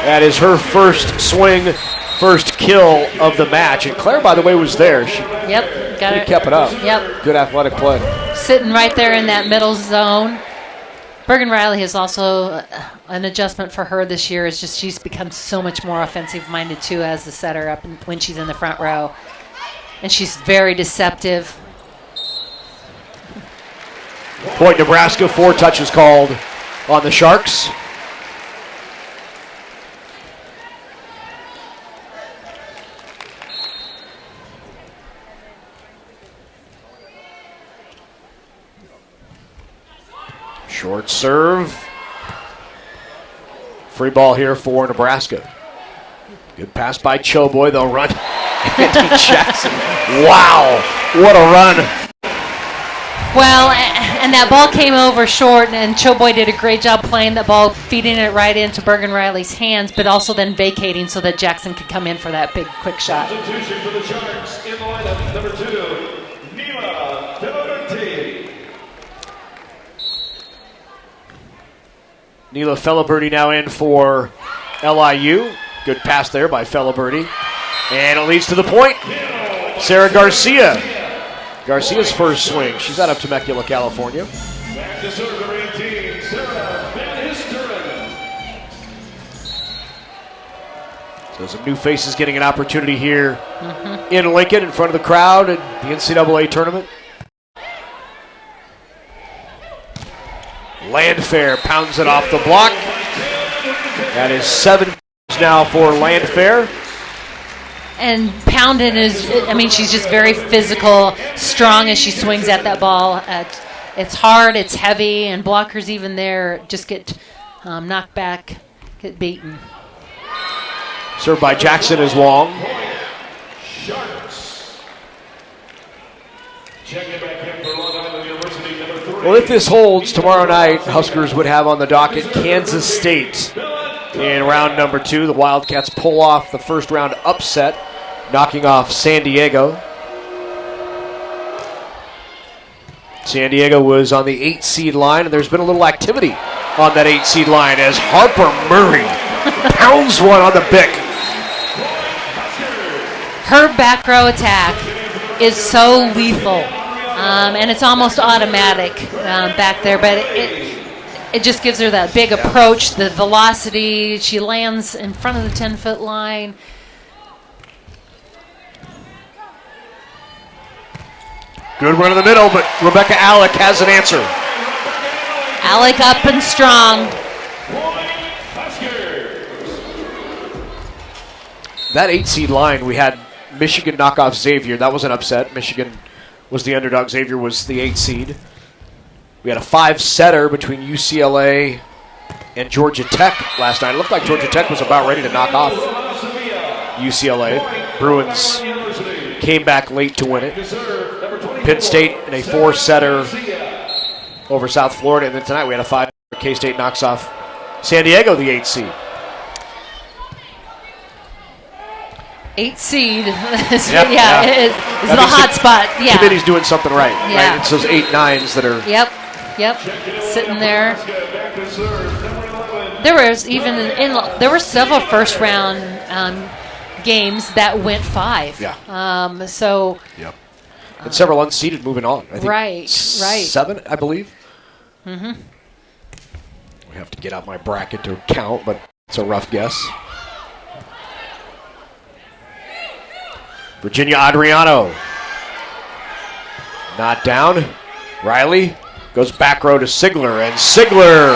That is her first swing, first kill of the match. And Claire, by the way, was there. She Got her. kept it up. Yep. Good athletic play. Sitting right there in that middle zone. Bergen Riley is also an adjustment for her this year. Is just she's become so much more offensive-minded too as the setter up when she's in the front row, and she's very deceptive. Point Nebraska, 4 touches called on the Sharks. Short serve. Free ball here for Nebraska. Good pass by Choboy. They'll run. Andy Jackson. Wow. What a run. Well, and that ball came over short, and Choboy did a great job playing that ball, feeding it right into Bergen Riley's hands, but also then vacating so that Jackson could come in for that big, quick shot. Substitution for the Sharks in the lineup, number 2, Nima Filiberti. Neela Filiberti now in for LIU. Good pass there by Filiberti. And it leads to the point. Sarah Garcia. Garcia's first swing. She's out of Temecula, California. Back to serve number 18, Sarah Van Histeren. So some new faces getting an opportunity here in Lincoln in front of the crowd at the NCAA tournament. Landfair pounds it off the block. That is 7 now for Landfair. And Poundin she's just very physical, strong as she swings at that ball. It's hard, it's heavy, and blockers even there just get knocked back, get beaten. Served by Jackson is long. Sharks. Checking back in for Long Island University, number 3. Well, if this holds, tomorrow night, Huskers would have on the docket Kansas State in round number 2. The Wildcats pull off the first round upset, knocking off San Diego. San Diego was on the 8-seed line, and there's been a little activity on that 8-seed line as Harper Murray pounds one on the bick. Her back row attack is so lethal, and it's almost automatic back there, but it just gives her that big approach, the velocity. She lands in front of the 10-foot line. Good run in the middle, but Rebecca Alec has an answer. Alec up and strong. That 8-seed line, we had Michigan knock off Xavier. That was an upset. Michigan was the underdog. Xavier was the 8-seed. We had a 5-setter between UCLA and Georgia Tech last night. It looked like Georgia Tech was about ready to knock off UCLA. Bruins came back late to win it. Penn State in a 4-setter over South Florida. And then tonight we had a 5. K-State knocks off San Diego, the 8-seed. 8-seed. Is the hot spot. Yeah. Committee's doing something right. Yeah. Right? It's those 8-9s that are. Yep. Sitting there. There were several first round games that went 5. Yeah. Yep. And several unseeded moving on. I think right. 7, I believe. Mm-hmm. We have to get out my bracket to count, but it's a rough guess. Virginia Adriano. Not down. Riley goes back row to Sigler, and Sigler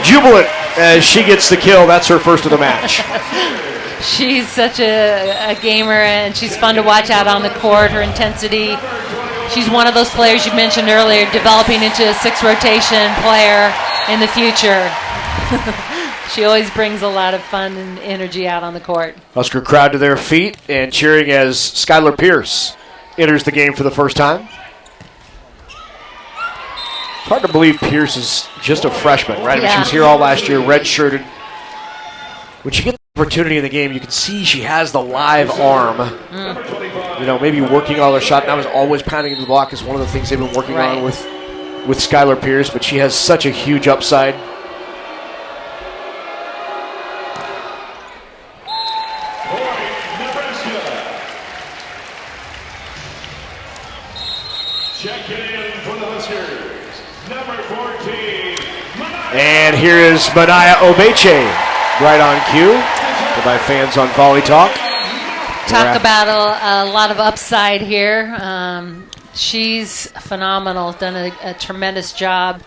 jubilant as she gets the kill. That's her first of the match. She's such a gamer, and she's fun to watch out on the court, her intensity. She's one of those players you mentioned earlier, developing into a 6-rotation player in the future. She always brings a lot of fun and energy out on the court. Husker crowd to their feet and cheering as Skylar Pierce enters the game for the first time. It's hard to believe Pierce is just a freshman, right? Yeah. She was here all last year, redshirted. When she gets the opportunity in the game, you can see she has the live arm. Maybe working all her shot. And I was always pounding into the block is one of the things they've been working on with Skylar Pierce, but she has such a huge upside. And here is Manaya Obeche, right on cue, by fans on Volley Talk. Talk about a lot of upside here. She's phenomenal, done a tremendous job.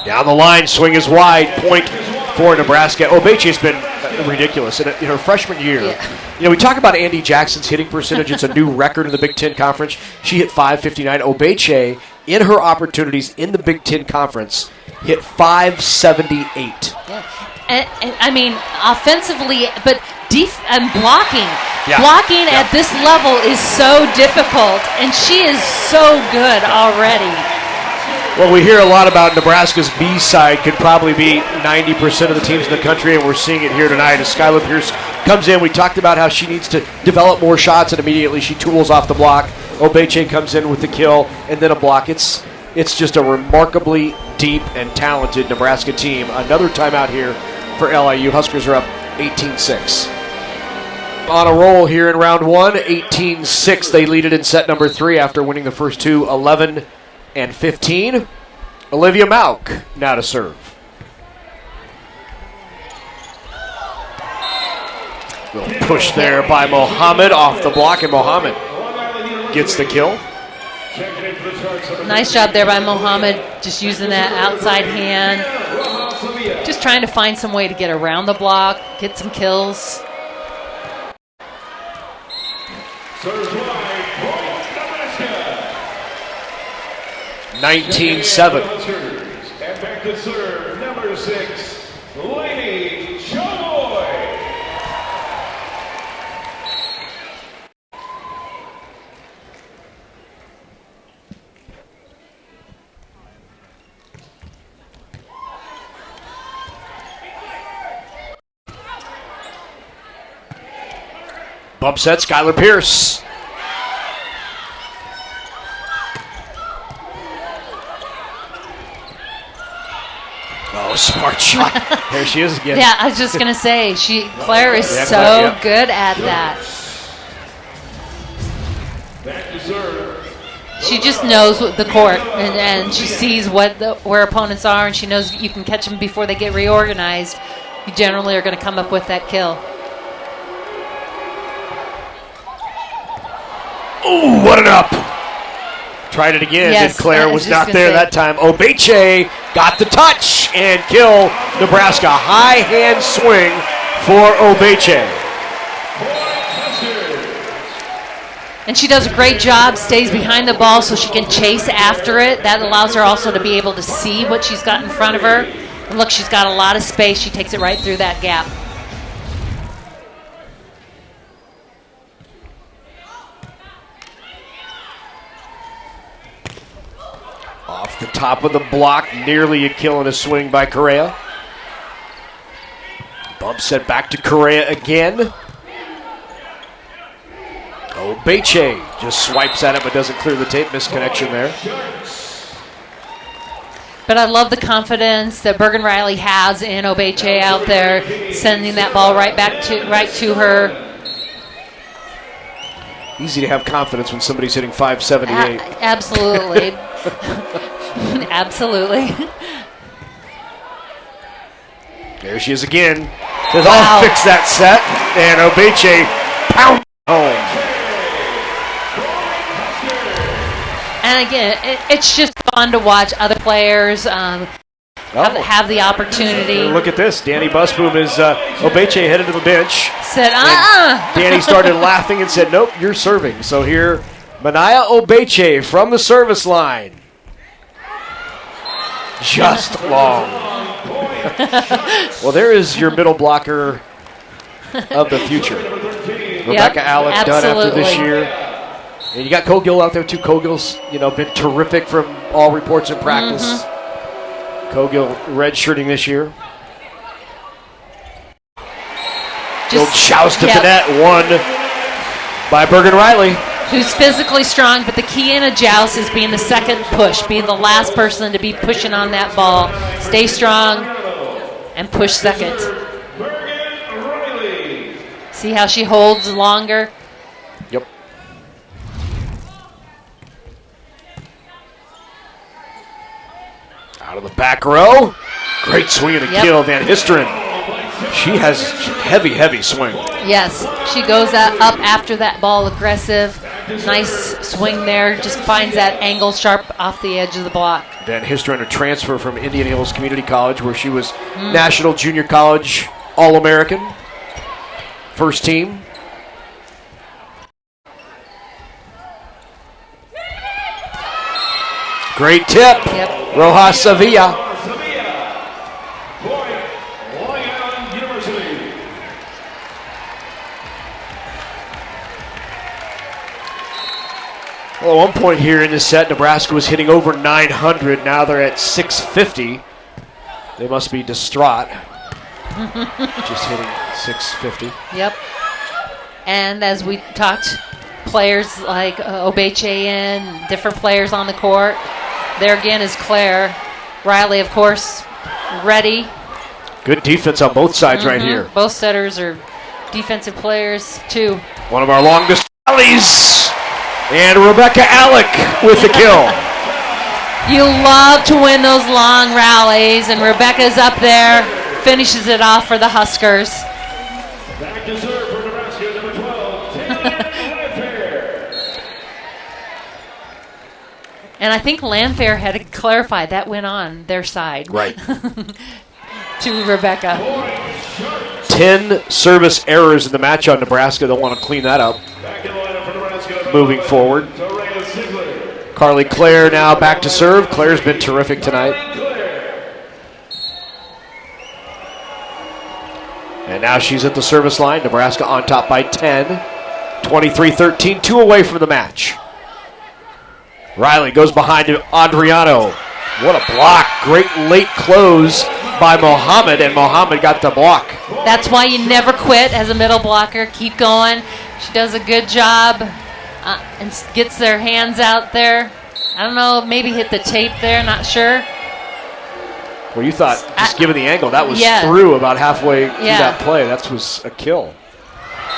Down the line, swing is wide, point for Nebraska. Obeche's been ridiculous. In her freshman year, we talk about Andy Jackson's hitting percentage. It's a new record in the Big Ten Conference. She hit .559. Obeche, in her opportunities in the Big Ten Conference, hit .578. Yeah. I mean, offensively, but and blocking. Yeah. Blocking at this level is so difficult, and she is so good already. Well, we hear a lot about Nebraska's B side could probably be 90% of the teams in the country, and we're seeing it here tonight as Skylar Pierce comes in. We talked about how she needs to develop more shots, and immediately she tools off the block. Obeche comes in with the kill and then a block. It's just a remarkably deep and talented Nebraska team. Another timeout here for LIU. Huskers are up 18-6. On a roll here in round one, 18-6. They lead it in set number 3 after winning the first two, 11 and 15. Olivia Mauk now to serve. Little push there by Mohammed off the block, and Mohammed gets the kill. Nice job there by Mohammed, just using that outside hand. Just trying to find some way to get around the block, get some kills. 19-7. And back to serve, number 6, Lady Showboy. Bump set, Skylar Pierce. Oh, smart shot. There she is again. Yeah, I was just going to say, Claire is so good at that. She just knows the court, and she sees where opponents are, and she knows you can catch them before they get reorganized. You generally are going to come up with that kill. Ooh, what an up. Tried it again, Yes, and Claire was not there that time. Obeche got the touch and kill Nebraska. High hand swing for Obeche. And she does a great job, stays behind the ball so she can chase after it. That allows her also to be able to see what she's got in front of her. And look, she's got a lot of space. She takes it right through that gap. Off the top of the block, nearly a kill and a swing by Correa. Bump set back to Correa again. Obeche just swipes at it but doesn't clear the tape. Misconnection there. But I love the confidence that Bergen Riley has in Obeche out there, sending that ball right to her. Easy to have confidence when somebody's hitting 578. Absolutely. Absolutely. There she is again. Says, I'll fix that set. And Obeche pound home. And again, it's just fun to watch other players have the opportunity. And look at this. Danny Busboom is Obeche headed to the bench. Said, Danny started laughing and said, nope, you're serving. So here, Manaya Obeche from the service line. Just long. Well, there is your middle blocker of the future. Rebecca Alec done after this year. And you got Cogill out there too. Cogill's, been terrific from all reports in practice. Cogill redshirting this year. Little joust to the net, won by Bergen Riley. Who's physically strong, but the key in a joust is being the second push, being the last person to be pushing on that ball. Stay strong and push second. See how she holds longer? Yep. Out of the back row. Great swing and a kill, Van Histeren. She has heavy swing. Yes, she goes up after that ball, aggressive. Nice swing there, just finds that angle sharp off the edge of the block. Van Histeren, a transfer from Indian Hills Community College, where she was National Junior College All-American. First team. Great tip. Rojas Sevilla. Well, at one point here in this set, Nebraska was hitting over 900. Now they're at 650. They must be distraught. Just hitting 650. Yep. And as we talked, players like Obeche and different players on the court. There again is Claire. Riley, of course, ready. Good defense on both sides right here. Both setters are defensive players, too. One of our longest rallies. And Rebecca Alec with the kill. You love to win those long rallies, and Rebecca's up there, finishes it off for the Huskers. Back to serve for Nebraska, number 12, Landfair. And I think Landfair had to clarify that went on their side. Right. To Rebecca. 10 service errors in the match on Nebraska. They'll want to clean that up. Back in lineup for Nebraska, Moving forward. Carly Clare now back to serve. Claire's been terrific tonight. And now she's at the service line. Nebraska on top by 10. 23-13, 2 away from the match. Riley goes behind to Adriano. What a block. Great late close by Mohammed, and Mohammed got the block. That's why you never quit as a middle blocker. Keep going. She does a good job and gets their hands out there. I don't know, maybe hit the tape there, not sure. Well, you thought, just given the angle, that was through about halfway through that play. That was a kill.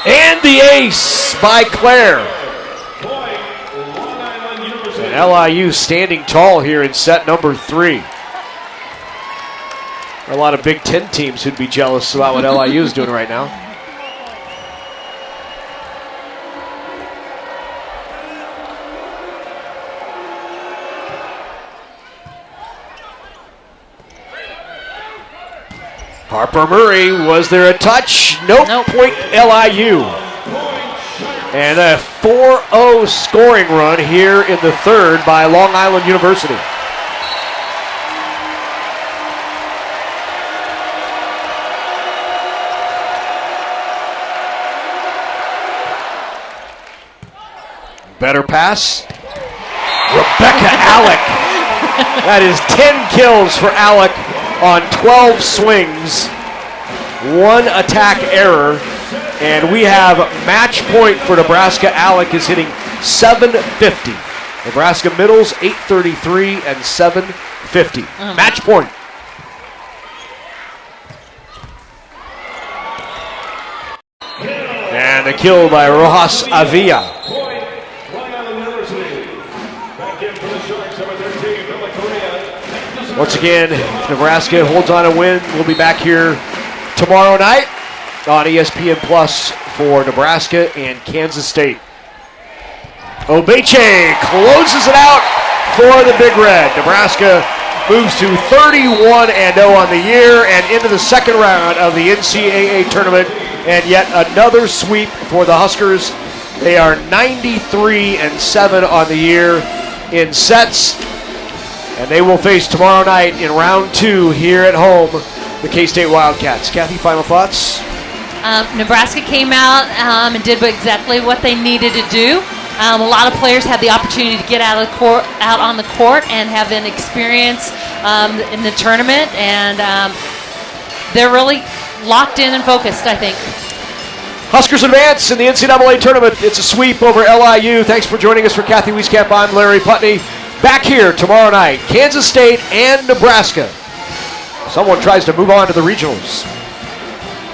And the ace by Claire. And LIU standing tall here in set number 3. A lot of Big Ten teams who'd be jealous about what LIU is doing right now. Harper Murray, was there a touch? Nope. Point LIU. And a 4-0 scoring run here in the third by Long Island University. Better pass. Rebecca Alec. That is 10 kills for Alec on 12 swings. 1 attack error. And we have match point for Nebraska. Alec is hitting 750. Nebraska middles 833 and 750. Match point. And a kill by Rojas Avila. Once again, if Nebraska holds on to win, we'll be back here tomorrow night on ESPN Plus for Nebraska and Kansas State. Obeche closes it out for the Big Red. Nebraska moves to 31-0 on the year and into the second round of the NCAA tournament, and yet another sweep for the Huskers. They are 93-7 on the year in sets, and they will face tomorrow night in round 2 here at home the K-State Wildcats. Kathy, final thoughts? Nebraska came out and did exactly what they needed to do. A lot of players had the opportunity to get out on the court and have an experience in the tournament, and they're really locked in and focused, I think. Huskers advance in the NCAA tournament. It's a sweep over LIU. Thanks for joining us. For Kathy Wieskamp, I'm Larry Putney. Back here tomorrow night, Kansas State and Nebraska. Someone tries to move on to the regionals.